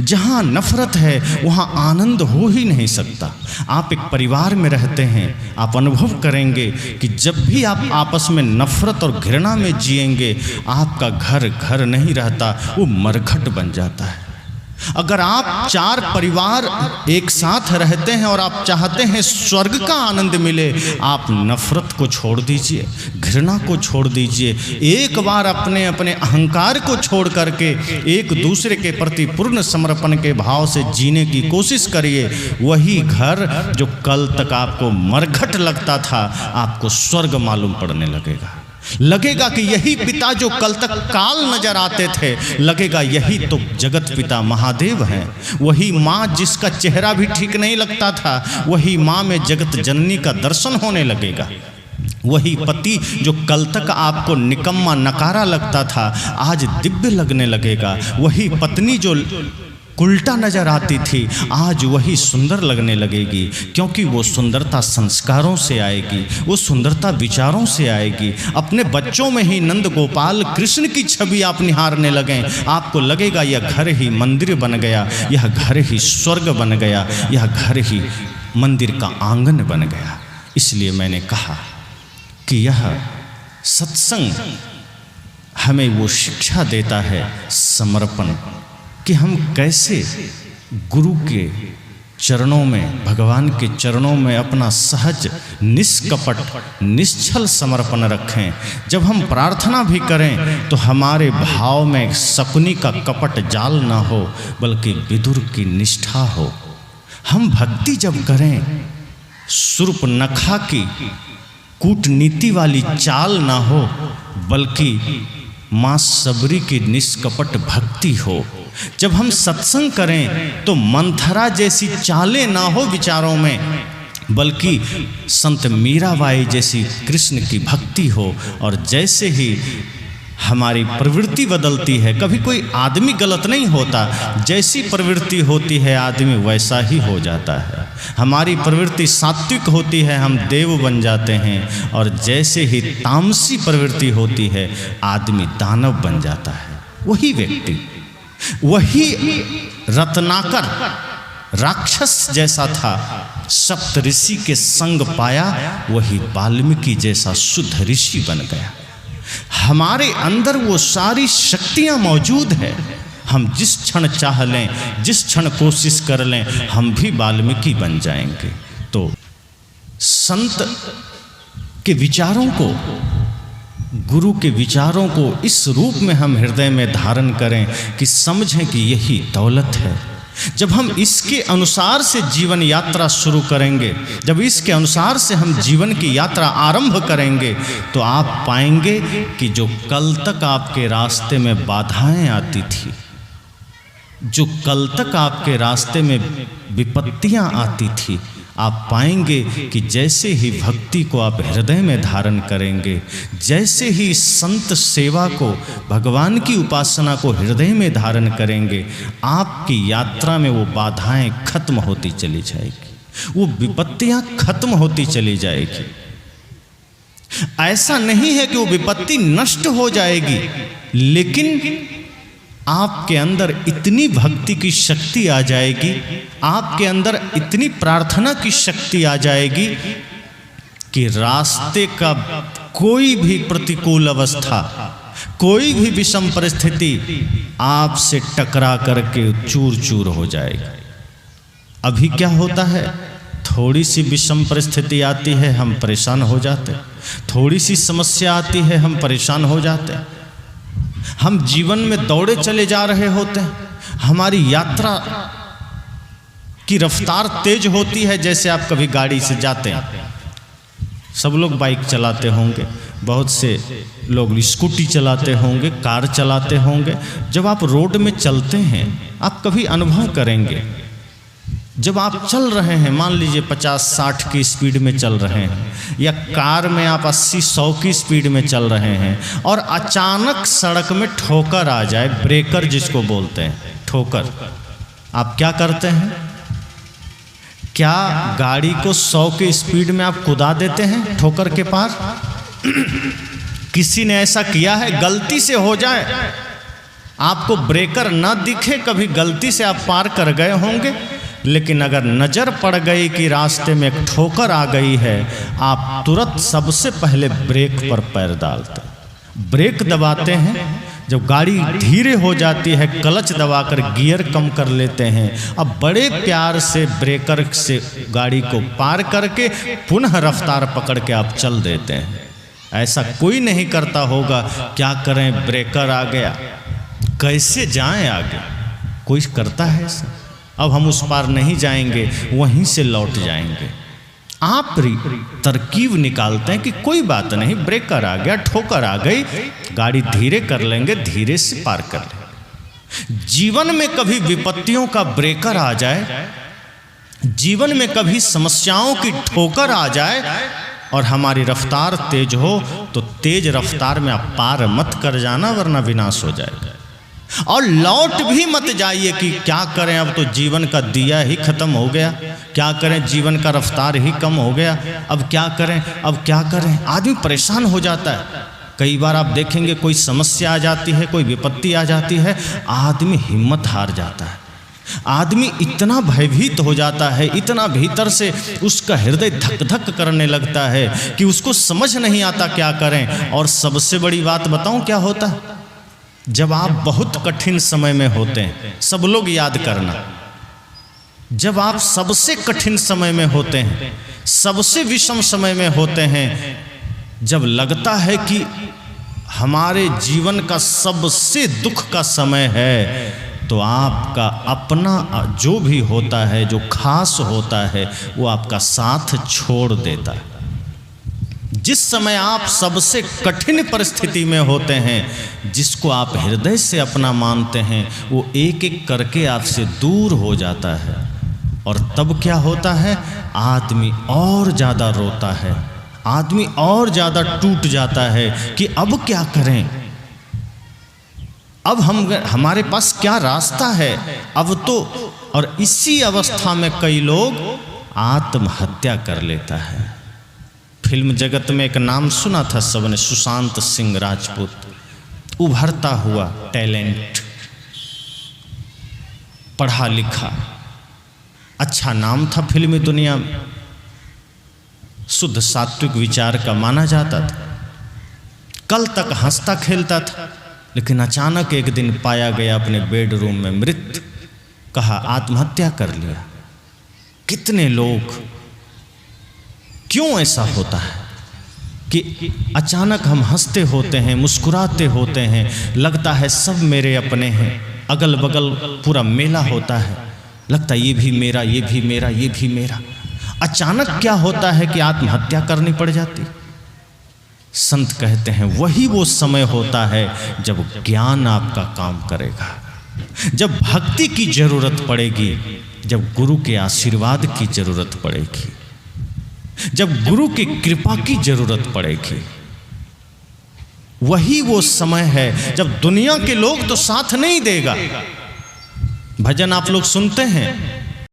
जहाँ नफरत है वहाँ आनंद हो ही नहीं सकता। आप एक परिवार में रहते हैं, आप अनुभव करेंगे कि जब भी आप आपस में नफरत और घृणा में जिएंगे, आपका घर घर नहीं रहता, वो मरघट बन जाता है। अगर आप 4 परिवार एक साथ रहते हैं और आप चाहते हैं स्वर्ग का आनंद मिले, आप नफरत को छोड़ दीजिए, घृणा को छोड़ दीजिए। एक बार अपने अपने अहंकार को छोड़ करके एक दूसरे के प्रति पूर्ण समर्पण के भाव से जीने की कोशिश करिए। वही घर जो कल तक आपको मरघट लगता था, आपको स्वर्ग मालूम पड़ने लगेगा कि यही पिता जो कल तक काल नजर आते थे, लगेगा यही तो जगत पिता महादेव हैं। वही माँ जिसका चेहरा भी ठीक नहीं लगता था, वही माँ में जगत जननी का दर्शन होने लगेगा। वही पति जो कल तक आपको निकम्मा नकारा लगता था, आज दिव्य लगने लगेगा। वही पत्नी जो उल्टा नजर आती थी, आज वही सुंदर लगने लगेगी, क्योंकि वो सुंदरता संस्कारों से आएगी, वो सुंदरता विचारों से आएगी। अपने बच्चों में ही नंद गोपाल कृष्ण की छवि आप निहारने लगें, आपको लगेगा यह घर ही मंदिर बन गया, यह घर ही स्वर्ग बन गया, यह घर ही मंदिर का आंगन बन गया। इसलिए मैंने कहा कि यह सत्संग हमें वो शिक्षा देता है समर्पण, कि हम कैसे गुरु के चरणों में, भगवान के चरणों में अपना सहज निष्कपट निश्चल समर्पण रखें। जब हम प्रार्थना भी करें तो हमारे भाव में शकुनी का कपट जाल ना हो, बल्कि विदुर की निष्ठा हो। हम भक्ति जब करें, शूर्पणखा की कूटनीति वाली चाल ना हो, बल्कि माँ सबरी की निष्कपट भक्ति हो। जब हम सत्संग करें तो मंथरा जैसी चालें ना हो विचारों में, बल्कि संत मीराबाई जैसी कृष्ण की भक्ति हो। और जैसे ही हमारी प्रवृत्ति बदलती है, कभी कोई आदमी गलत नहीं होता, जैसी प्रवृत्ति होती है आदमी वैसा ही हो जाता है। हमारी प्रवृत्ति सात्विक होती है, हम देव बन जाते हैं, और जैसे ही तामसी प्रवृत्ति होती है आदमी दानव बन जाता है। वही व्यक्ति, वही रत्नाकर राक्षस जैसा था, सप्त ऋषि के संग पाया, वही वाल्मीकि जैसा शुद्ध ऋषि बन गया। हमारे अंदर वो सारी शक्तियां मौजूद है। हम जिस क्षण चाह लें, जिस क्षण कोशिश कर लें, हम भी वाल्मीकि बन जाएंगे। तो संत के विचारों को, गुरु के विचारों को इस रूप में हम हृदय में धारण करें कि समझें कि यही दौलत है। जब हम इसके अनुसार से जीवन यात्रा शुरू करेंगे, जब इसके अनुसार से हम जीवन की यात्रा आरंभ करेंगे, तो आप पाएंगे कि जो कल तक आपके रास्ते में बाधाएं आती थी, जो कल तक आपके रास्ते में विपत्तियां आती थी, आप पाएंगे कि जैसे ही भक्ति को आप हृदय में धारण करेंगे, जैसे ही संत सेवा को, भगवान की उपासना को हृदय में धारण करेंगे, आपकी यात्रा में वो बाधाएं खत्म होती चली जाएगी, वो विपत्तियां खत्म होती चली जाएगी। ऐसा नहीं है कि वो विपत्ति नष्ट हो जाएगी, लेकिन आपके अंदर इतनी भक्ति की शक्ति आ जाएगी, आपके अंदर इतनी प्रार्थना की शक्ति आ जाएगी कि रास्ते का कोई भी प्रतिकूल अवस्था, कोई भी विषम परिस्थिति आपसे टकरा करके चूर चूर हो जाएगी। अभी क्या होता है, थोड़ी सी विषम परिस्थिति आती है हम परेशान हो जाते, थोड़ी सी समस्या आती है हम परेशान हो जाते हैं। हम जीवन में दौड़े चले जा रहे होते हैं, हमारी यात्रा की रफ्तार तेज होती है। जैसे आप कभी गाड़ी से जाते हैं, सब लोग बाइक चलाते होंगे, बहुत से लोग स्कूटी चलाते होंगे, कार चलाते होंगे। जब आप रोड में चलते हैं, आप कभी अनुभव करेंगे, जब आप चल रहे हैं, मान लीजिए 50-60 की स्पीड में चल रहे हैं, या कार में आप 80-100 की स्पीड में चल रहे हैं, और अचानक सड़क में ठोकर आ जाए, ब्रेकर जिसको बोलते हैं, ठोकर, आप क्या करते हैं? क्या गाड़ी को 100 की स्पीड में आप कुदा देते हैं ठोकर के पार? किसी ने ऐसा किया है? गलती से हो जाए आपको ब्रेकर ना दिखे, कभी गलती से आप पार कर गए होंगे, लेकिन अगर नज़र पड़ गई कि रास्ते में एक ठोकर आ गई है, आप तुरंत सबसे पहले ब्रेक पर पैर डालते, ब्रेक दबाते हैं। जब गाड़ी धीरे हो जाती है, क्लच दबाकर गियर कम कर लेते हैं। अब बड़े प्यार से ब्रेकर से गाड़ी को पार करके पुनः रफ्तार पकड़ के आप चल देते हैं। ऐसा कोई नहीं करता होगा। क्या करें, ब्रेकर आ गया, कैसे जाएं आगे? कोई करता है ऐसा? अब हम उस पार नहीं जाएंगे, वहीं से लौट जाएंगे। आप तरकीब निकालते हैं कि कोई बात नहीं, ब्रेकर आ गया, ठोकर आ गई, गाड़ी धीरे कर लेंगे, धीरे से पार कर लेंगे। जीवन में कभी विपत्तियों का ब्रेकर आ जाए, जीवन में कभी समस्याओं की ठोकर आ जाए और हमारी रफ्तार तेज हो, तो तेज रफ्तार में आप पार मत कर जाना, वरना विनाश हो जाएगा। और लौट भी मत जाइए कि क्या करें, अब तो जीवन का दिया ही खत्म हो गया, क्या करें, जीवन का रफ्तार ही कम हो गया, अब क्या करें, अब क्या करें। आदमी परेशान हो जाता है। कई बार आप देखेंगे कोई समस्या आ जाती है, कोई विपत्ति आ जाती है, आदमी हिम्मत हार जाता है, आदमी इतना भयभीत हो जाता है, इतना भीतर से उसका हृदय धक धक करने लगता है कि उसको समझ नहीं आता क्या करें। और सबसे बड़ी बात बताऊं क्या होता है? जब आप बहुत कठिन समय में होते हैं, सब लोग याद करना, जब आप सबसे कठिन समय में होते हैं, सबसे विषम समय में होते हैं, जब लगता है कि हमारे जीवन का सबसे दुख का समय है, तो आपका अपना जो भी होता है, जो खास होता है, वो आपका साथ छोड़ देता है। जिस समय आप सबसे कठिन परिस्थिति में होते हैं, जिसको आप हृदय से अपना मानते हैं, वो एक एक करके आपसे दूर हो जाता है। और तब क्या होता है? आदमी और ज़्यादा रोता है, आदमी और ज़्यादा टूट जाता है कि अब क्या करें, अब हमारे पास क्या रास्ता है अब तो। और इसी अवस्था में कई लोग आत्महत्या कर लेता है। फिल्म जगत में एक नाम सुना था सबने, सुशांत सिंह राजपूत, उभरता हुआ टैलेंट, पढ़ा लिखा, अच्छा नाम था फिल्मी दुनिया में, शुद्ध सात्विक विचार का माना जाता था, कल तक हंसता खेलता था, लेकिन अचानक एक दिन पाया गया अपने बेडरूम में मृत, कहा आत्महत्या कर लिया। कितने लोग, क्यों ऐसा होता है कि अचानक हम हंसते होते हैं, मुस्कुराते होते हैं, लगता है सब मेरे अपने हैं, अगल बगल पूरा मेला होता है, लगता है ये भी मेरा, ये भी मेरा, ये भी मेरा। अचानक क्या होता है कि आत्महत्या करनी पड़ जाती। संत कहते हैं वही वो समय होता है जब ज्ञान आपका काम करेगा, जब भक्ति की जरूरत पड़ेगी, जब गुरु के आशीर्वाद की जरूरत पड़ेगी, जब गुरु की कृपा की जरूरत पड़ेगी। वही वो समय है जब दुनिया के लोग तो साथ नहीं देगा। भजन आप लोग सुनते हैं,